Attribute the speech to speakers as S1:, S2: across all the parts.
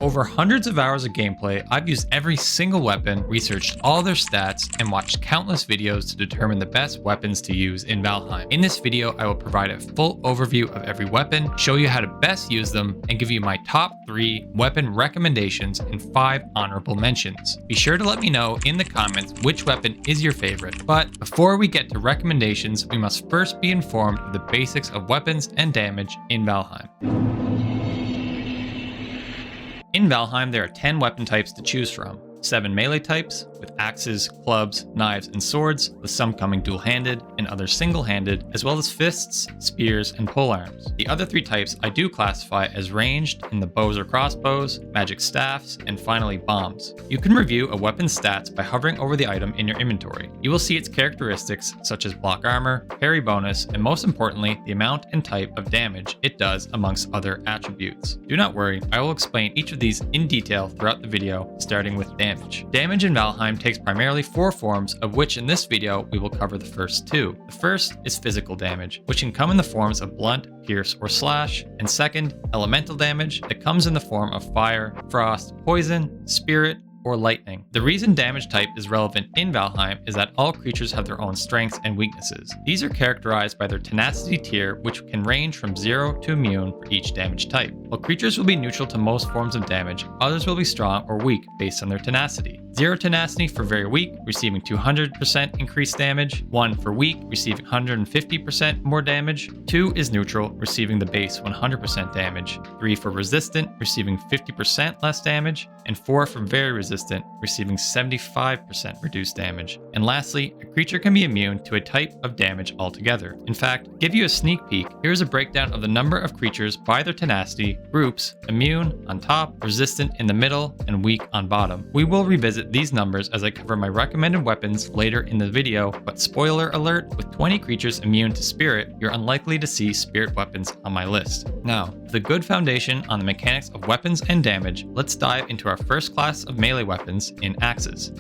S1: over hundreds of hours of gameplay, I've used every single weapon, researched all their stats, and watched countless videos to determine the best weapons to use in Valheim. In this video, I will provide a full overview of every weapon, show you how to best use them, and give you my top 3 weapon recommendations and 5 honorable mentions. Be sure to let me know in the comments which weapon is your favorite. But before we get to recommendations, we must first be informed of the basics of weapons and damage in Valheim. In Valheim, there are 10 weapon types to choose from. 7 melee types, with axes, clubs, knives, and swords, with some coming dual-handed and others single-handed, as well as fists, spears, and polearms. The other 3 types I do classify as ranged in the bows or crossbows, magic staffs, and finally bombs. You can review a weapon's stats by hovering over the item in your inventory. You will see its characteristics such as block armor, parry bonus, and most importantly, the amount and type of damage it does amongst other attributes. Do not worry, I will explain each of these in detail throughout the video, starting with damage. Damage in Valheim takes primarily 4 forms, of which in this video we will cover the first 2. The first is physical damage, which can come in the forms of blunt, pierce, or slash, and second, elemental damage that comes in the form of fire, frost, poison, spirit, or lightning. The reason damage type is relevant in Valheim is that all creatures have their own strengths and weaknesses. These are characterized by their tenacity tier, which can range from 0 to immune for each damage type. While creatures will be neutral to most forms of damage, others will be strong or weak based on their tenacity. 0 tenacity for very weak, receiving 200% increased damage. 1 for weak, receiving 150% more damage. 2 is neutral, receiving the base 100% damage. 3 for resistant, receiving 50% less damage. And 4 for very resistant, receiving 75% reduced damage. And lastly, a creature can be immune to a type of damage altogether. In fact, to give you a sneak peek, here's a breakdown of the number of creatures by their tenacity, groups, immune on top, resistant in the middle, and weak on bottom. We will revisit these numbers as I cover my recommended weapons later in the video, but spoiler alert, with 20 creatures immune to spirit, you're unlikely to see spirit weapons on my list. Now, with a good foundation on the mechanics of weapons and damage, let's dive into our first class of melee weapons in axes.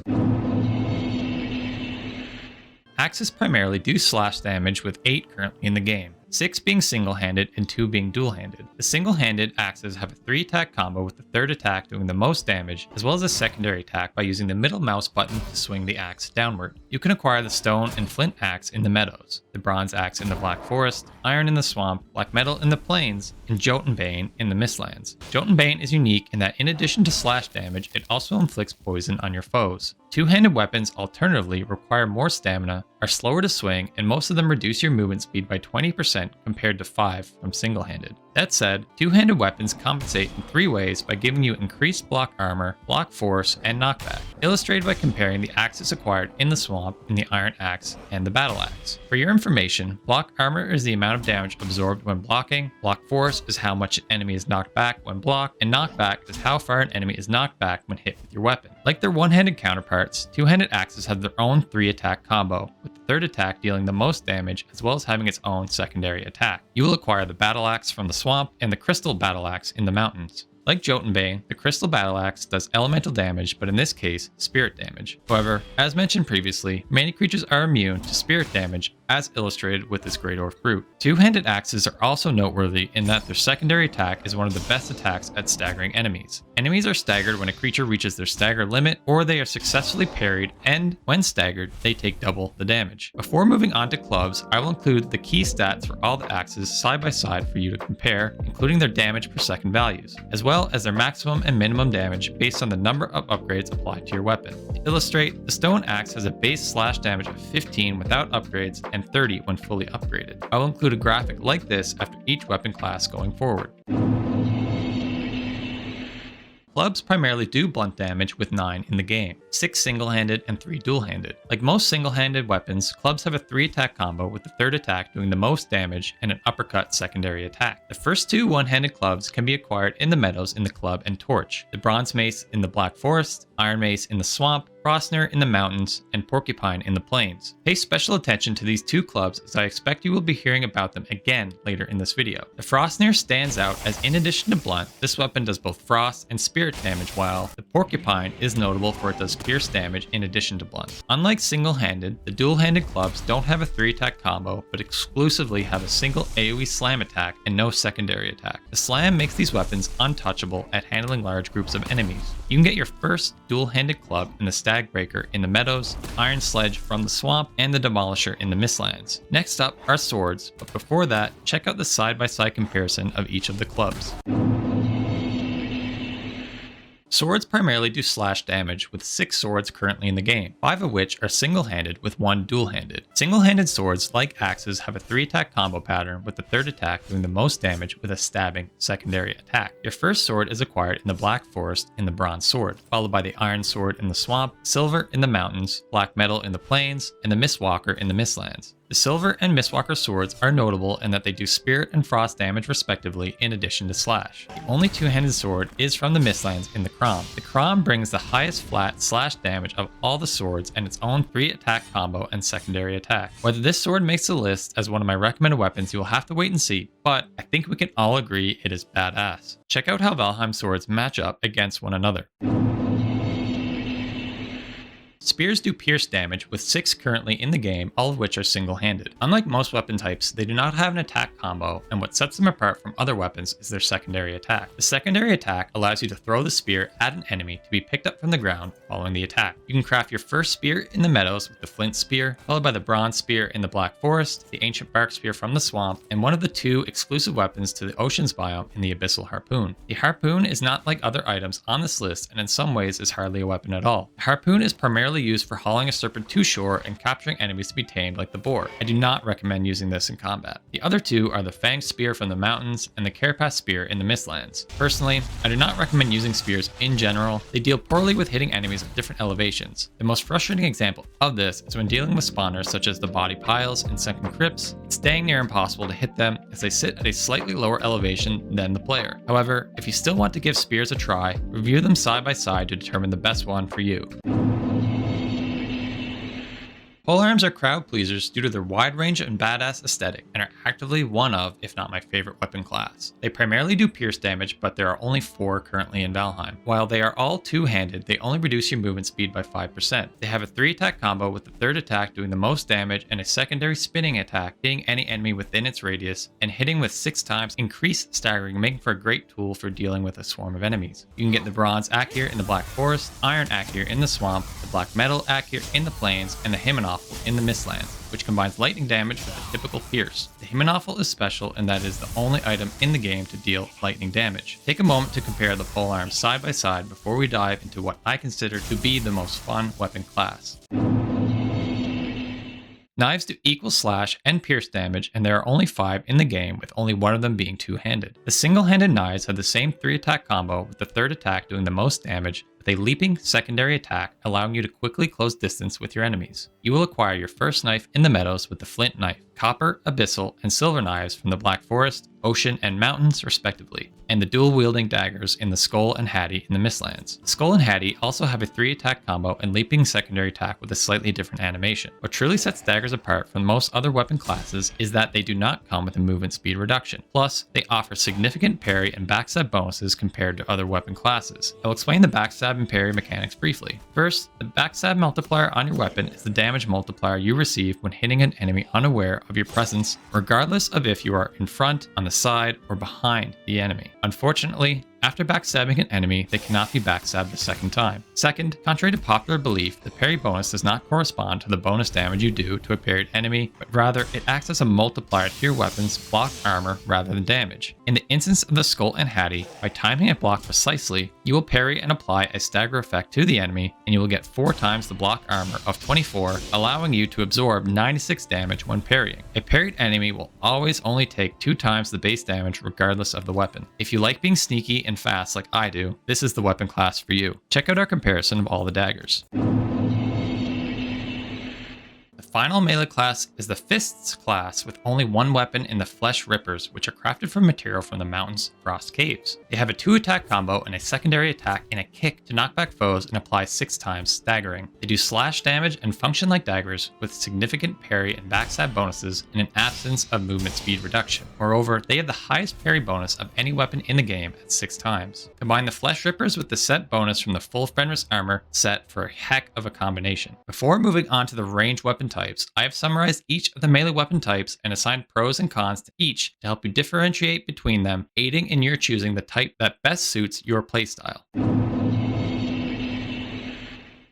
S1: Axes primarily do slash damage, with 8 currently in the game, 6 being single-handed and 2 being dual-handed. The single-handed axes have a 3-attack combo, with the 3rd attack doing the most damage, as well as a secondary attack by using the middle mouse button to swing the axe downward. You can acquire the stone and flint axe in the meadows, the bronze axe in the Black Forest, iron in the swamp, black metal in the plains, and Jotunbane in the Mistlands. Jotunbane is unique in that in addition to slash damage, it also inflicts poison on your foes. Two-handed weapons alternatively require more stamina, are slower to swing, and most of them reduce your movement speed by 20% compared to 5 from single-handed. That said, two-handed weapons compensate in 3 ways by giving you increased block armor, block force, and knockback, illustrated by comparing the axes acquired in the swamp in the iron axe and the battle axe. For your information, block armor is the amount of damage absorbed when blocking, block force is how much an enemy is knocked back when blocked, and knockback is how far an enemy is knocked back when hit with your weapon. Like their one-handed counterparts, two-handed axes have their own 3-attack combo, with the 3rd attack dealing the most damage as well as having its own secondary attack. You will acquire the battle axe from the swamp and the crystal battle axe in the mountains. Like Jotunbane, the crystal battle axe does elemental damage, but in this case, spirit damage. However, as mentioned previously, many creatures are immune to spirit damage, as illustrated with this Great Orc Brute. Two-handed axes are also noteworthy in that their secondary attack is one of the best attacks at staggering enemies. Enemies are staggered when a creature reaches their stagger limit, or they are successfully parried, and when staggered, they take double the damage. Before moving on to clubs, I will include the key stats for all the axes side by side for you to compare, including their damage per second values, as well as their maximum and minimum damage based on the number of upgrades applied to your weapon. To illustrate, the stone axe has a base slash damage of 15 without upgrades and 30 when fully upgraded. I will include a graphic like this after each weapon class going forward. Clubs primarily do blunt damage with 9 in the game, 6 single-handed and 3 dual-handed. Like most single-handed weapons, clubs have a 3-attack combo, with the 3rd attack doing the most damage and an uppercut secondary attack. The first 2 one-handed clubs can be acquired in the meadows in the club and torch, the bronze mace in the Black Forest, iron mace in the swamp, Frostner in the mountains, and Porcupine in the plains. Pay special attention to these two clubs as I expect you will be hearing about them again later in this video. The Frostner stands out as in addition to blunt, this weapon does both frost and spirit damage, while the Porcupine is notable for it does pierce damage in addition to blunt. Unlike single-handed, the dual-handed clubs don't have a 3-attack combo, but exclusively have a single AoE slam attack and no secondary attack. The slam makes these weapons untouchable at handling large groups of enemies. You can get your first dual-handed club in the Stagbreaker in the meadows, Iron Sledge from the swamp, and the Demolisher in the Mistlands. Next up are swords, but before that, check out the side-by-side comparison of each of the clubs. Swords primarily do slash damage, with 6 swords currently in the game, 5 of which are single-handed with 1 dual-handed. Single-handed swords, like axes, have a 3-attack combo pattern, with the 3rd attack doing the most damage with a stabbing secondary attack. Your first sword is acquired in the Black Forest in the Bronze Sword, followed by the Iron Sword in the Swamp, Silver in the Mountains, Black Metal in the Plains, and the Mistwalker in the Mistlands. The Silver and Mistwalker swords are notable in that they do spirit and frost damage respectively in addition to slash. The only two-handed sword is from the Mistlands in the Crom. The Crom brings the highest flat slash damage of all the swords and its own 3-attack combo and secondary attack. Whether this sword makes the list as one of my recommended weapons, you will have to wait and see, but I think we can all agree it is badass. Check out how Valheim swords match up against one another. Spears do pierce damage, with 6 currently in the game, all of which are single-handed. Unlike most weapon types, they do not have an attack combo, and what sets them apart from other weapons is their secondary attack. The secondary attack allows you to throw the spear at an enemy to be picked up from the ground following the attack. You can craft your first spear in the meadows with the Flint Spear, followed by the Bronze Spear in the Black Forest, the Ancient Bark Spear from the Swamp, and one of the 2 exclusive weapons to the Oceans biome in the Abyssal Harpoon. The Harpoon is not like other items on this list, and in some ways is hardly a weapon at all. The Harpoon is primarily used for hauling a serpent to shore and capturing enemies to be tamed like the boar. I do not recommend using this in combat. The other 2 are the Fang Spear from the mountains and the Carapace Spear in the Mistlands. Personally, I do not recommend using spears in general. They deal poorly with hitting enemies at different elevations. The most frustrating example of this is when dealing with spawners such as the body piles and sunken crypts. It's dang near impossible to hit them as they sit at a slightly lower elevation than the player. However, if you still want to give spears a try, review them side by side to determine the best one for you. Polearms are crowd pleasers due to their wide range and badass aesthetic, and are actively one of, if not my favorite weapon class. They primarily do pierce damage, but there are only 4 currently in Valheim. While they are all two-handed, they only reduce your movement speed by 5%. They have a 3-attack combo with the 3rd attack doing the most damage and a secondary spinning attack hitting any enemy within its radius, and hitting with 6 times increased staggering, making for a great tool for dealing with a swarm of enemies. You can get the Bronze Akir in the Black Forest, Iron Akir in the Swamp, the Black Metal Akir in the Plains, and the Himanoffel in the Mistlands, which combines lightning damage with a typical pierce. The Himanoffel is special in that it is the only item in the game to deal lightning damage. Take a moment to compare the polearms side by side before we dive into what I consider to be the most fun weapon class. Knives do equal slash and pierce damage, and there are only 5 in the game, with only one of them being two-handed. The single-handed knives have the same 3-attack combo, with the 3rd attack doing the most damage, with a leaping secondary attack allowing you to quickly close distance with your enemies. You will acquire your first knife in the meadows with the Flint Knife, Copper, Abyssal, and Silver knives from the Black Forest, Ocean, and Mountains respectively, and the dual-wielding daggers in the Skull and Hattie in the Mistlands. The Skull and Hattie also have a 3-attack combo and leaping secondary attack with a slightly different animation. What truly sets daggers apart from most other weapon classes is that they do not come with a movement speed reduction. Plus, they offer significant parry and backstab bonuses compared to other weapon classes. I will explain the backstab and parry mechanics briefly. First, the backstab multiplier on your weapon is the damage multiplier you receive when hitting an enemy unaware of your presence, regardless of if you are in front, on the side, or behind the enemy. Unfortunately, after backstabbing an enemy, they cannot be backstabbed a second time. Second, contrary to popular belief, the parry bonus does not correspond to the bonus damage you do to a parried enemy, but rather it acts as a multiplier to your weapon's block armor rather than damage. In the instance of the Skull and Hattie, by timing a block precisely, you will parry and apply a stagger effect to the enemy, and you will get 4 times the block armor of 24, allowing you to absorb 96 damage when parrying. A parried enemy will always only take 2 times the base damage regardless of the weapon. If you like being sneaky and fast like I do, this is the weapon class for you. Check out our comparison of all the daggers. The final melee class is the Fists class with only one weapon in the Flesh Rippers, which are crafted from material from the mountain's frost caves. They have a 2-attack combo and a secondary attack and a kick to knock back foes and apply 6 times staggering. They do slash damage and function like daggers with significant parry and backstab bonuses and an absence of movement speed reduction. Moreover, they have the highest parry bonus of any weapon in the game at 6 times. Combine the Flesh Rippers with the set bonus from the full Fenris armor set for a heck of a combination. Before moving on to the ranged weapon types, I have summarized each of the melee weapon types and assigned pros and cons to each to help you differentiate between them, aiding in your choosing the type that best suits your playstyle.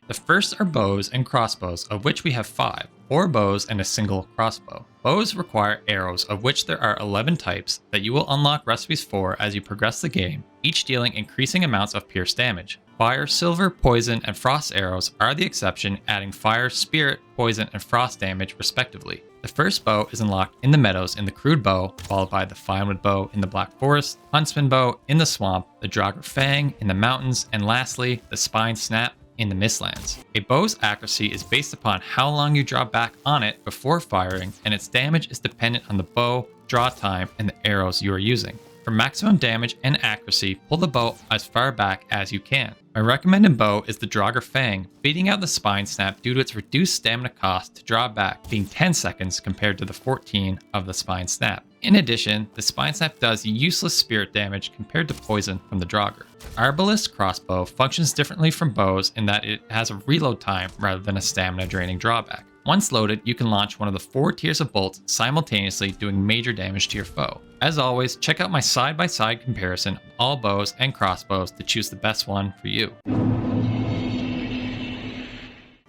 S1: The first are bows and crossbows, of which we have 5, 4 bows and a single crossbow. Bows require arrows, of which there are 11 types that you will unlock recipes for as you progress the game, each dealing increasing amounts of pierce damage. Fire, silver, poison, and frost arrows are the exception, adding fire, spirit, poison, and frost damage respectively. The first bow is unlocked in the meadows in the crude bow, followed by the finewood bow in the black forest, huntsman bow in the swamp, the Draugr fang in the mountains, and lastly, the spine snap in the Mistlands. A bow's accuracy is based upon how long you draw back on it before firing, and its damage is dependent on the bow, draw time, and the arrows you are using. For maximum damage and accuracy, pull the bow as far back as you can. My recommended bow is the Draugr Fang, beating out the Spine Snap due to its reduced stamina cost to draw back, being 10 seconds compared to the 14 of the Spine Snap. In addition, the Spine Snap does useless spirit damage compared to poison from the Draugr. Arbalest Crossbow functions differently from bows in that it has a reload time rather than a stamina draining drawback. Once loaded, you can launch one of the 4 tiers of bolts simultaneously, doing major damage to your foe. As always, check out my side-by-side comparison of all bows and crossbows to choose the best one for you.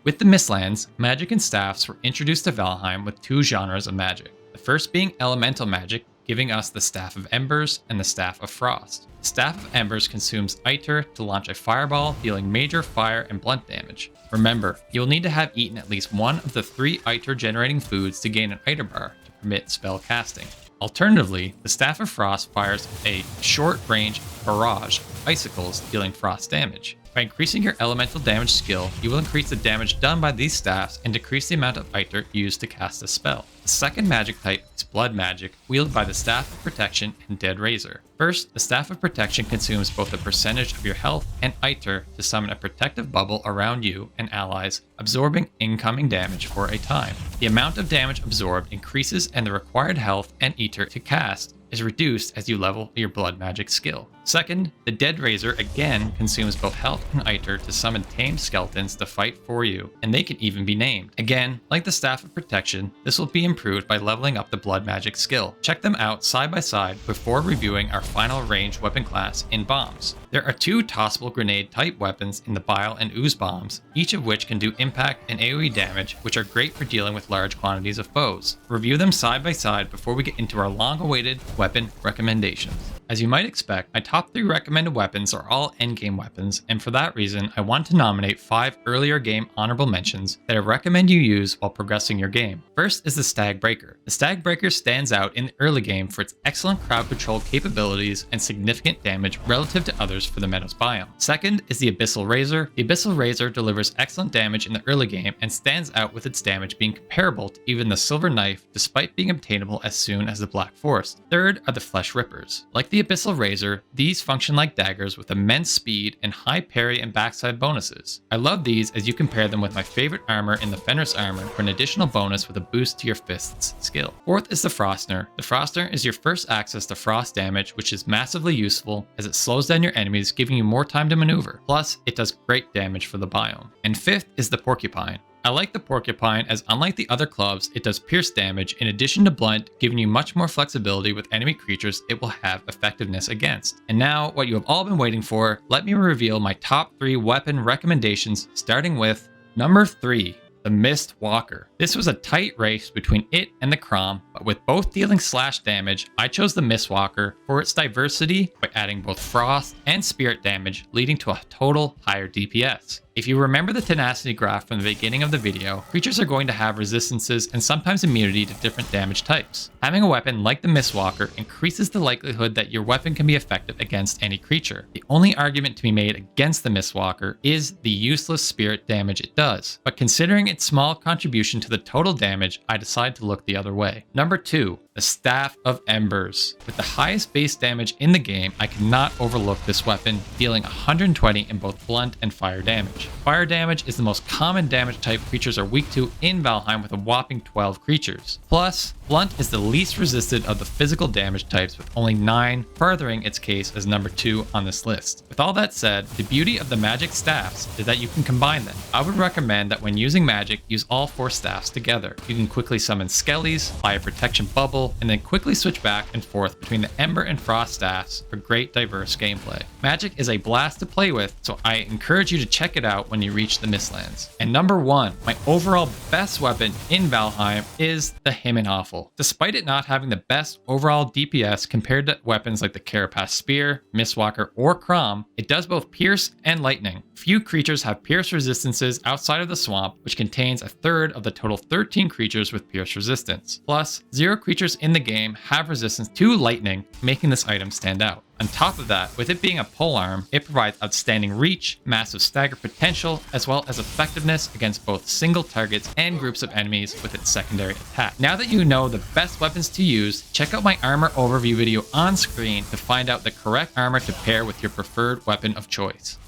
S1: With the Mistlands, magic and staffs were introduced to Valheim with 2 genres of magic. The first being elemental magic, giving us the Staff of Embers and the Staff of Frost. The Staff of Embers consumes Iter to launch a fireball, dealing major fire and blunt damage. Remember, you will need to have eaten at least one of the 3 Iter generating foods to gain an Iter bar to permit spell casting. Alternatively, the Staff of Frost fires a short-range barrage of icicles, dealing frost damage. By increasing your elemental damage skill, you will increase the damage done by these staffs and decrease the amount of Iter used to cast a spell. The second magic type is blood magic, wielded by the Staff of Protection and Dead Razor. First, the Staff of Protection consumes both a percentage of your health and Iter to summon a protective bubble around you and allies, absorbing incoming damage for a time. The amount of damage absorbed increases and the required health and Iter to cast is reduced as you level your blood magic skill. Second, the Dead Razor again consumes both health and Iter to summon tamed skeletons to fight for you, and they can even be named. Again, like the Staff of Protection, this will be improved by leveling up the blood magic skill. Check them out side by side before reviewing our final ranged weapon class in bombs. There are 2 tossable grenade type weapons in the Bile and Ooze bombs, each of which can do impact and AoE damage, which are great for dealing with large quantities of foes. Review them side by side before we get into our long-awaited weapon recommendations. As you might expect, my top 3 recommended weapons are all endgame weapons, and for that reason, I want to nominate 5 earlier game honorable mentions that I recommend you use while progressing your game. First is the Stag Breaker. The Stag Breaker stands out in the early game for its excellent crowd control capabilities and significant damage relative to others for the Meadows biome. Second is the Abyssal Razor. The Abyssal Razor delivers excellent damage in the early game and stands out with its damage being comparable to even the Silver Knife, despite being obtainable as soon as the Black Forest. Third are the Flesh Rippers. Like the Abyssal Razor, these function like daggers with immense speed and high parry and backside bonuses. I love these as you compare them with my favorite armor in the Fenris armor for an additional bonus with a boost to your fists skill. Fourth is the Frostner. The Frostner is your first access to frost damage, which is massively useful as it slows down your enemies, giving you more time to maneuver. Plus, it does great damage for the biome. And fifth is the Porcupine. I like the Porcupine as, unlike the other clubs, it does pierce damage in addition to blunt, giving you much more flexibility with enemy creatures it will have effectiveness against. And now, what you have all been waiting for, let me reveal my top 3 weapon recommendations, starting with number 3. The Mist Walker. This was a tight race between it and the Crom, but with both dealing slash damage, I chose the Mist Walker for its diversity by adding both frost and spirit damage, leading to a total higher DPS. If you remember the tenacity graph from the beginning of the video, creatures are going to have resistances and sometimes immunity to different damage types. Having a weapon like the Mistwalker increases the likelihood that your weapon can be effective against any creature. The only argument to be made against the Mistwalker is the useless spirit damage it does, but considering it its small contribution to the total damage, I decide to look the other way. Number 2, the Staff of Embers. With the highest base damage in the game, I cannot overlook this weapon, dealing 120 in both blunt and fire damage. Fire damage is the most common damage type creatures are weak to in Valheim with a whopping 12 creatures. Plus, blunt is the least resisted of the physical damage types with only 9, furthering its case as number 2 on this list. With all that said, the beauty of the magic staffs is that you can combine them. I would recommend that when using magic, use all 4 staffs together. You can quickly summon skellies, buy a protection bubble, and then quickly switch back and forth between the Ember and Frost staffs for great diverse gameplay. Magic is a blast to play with, so I encourage you to check it out when you reach the Mistlands. And number 1, my overall best weapon in Valheim is the Himmenhoffel. Despite it not having the best overall DPS compared to weapons like the Carapace Spear, Mistwalker, or Crom, it does both pierce and lightning. Few creatures have pierce resistances outside of the swamp, which contains a third of the total 13 creatures with pierce resistance. Plus, 0 creatures in the game have resistance to lightning, making this item stand out. On top of that, with it being a polearm, it provides outstanding reach, massive stagger potential, as well as effectiveness against both single targets and groups of enemies with its secondary attack. Now that you know the best weapons to use, check out my armor overview video on screen to find out the correct armor to pair with your preferred weapon of choice.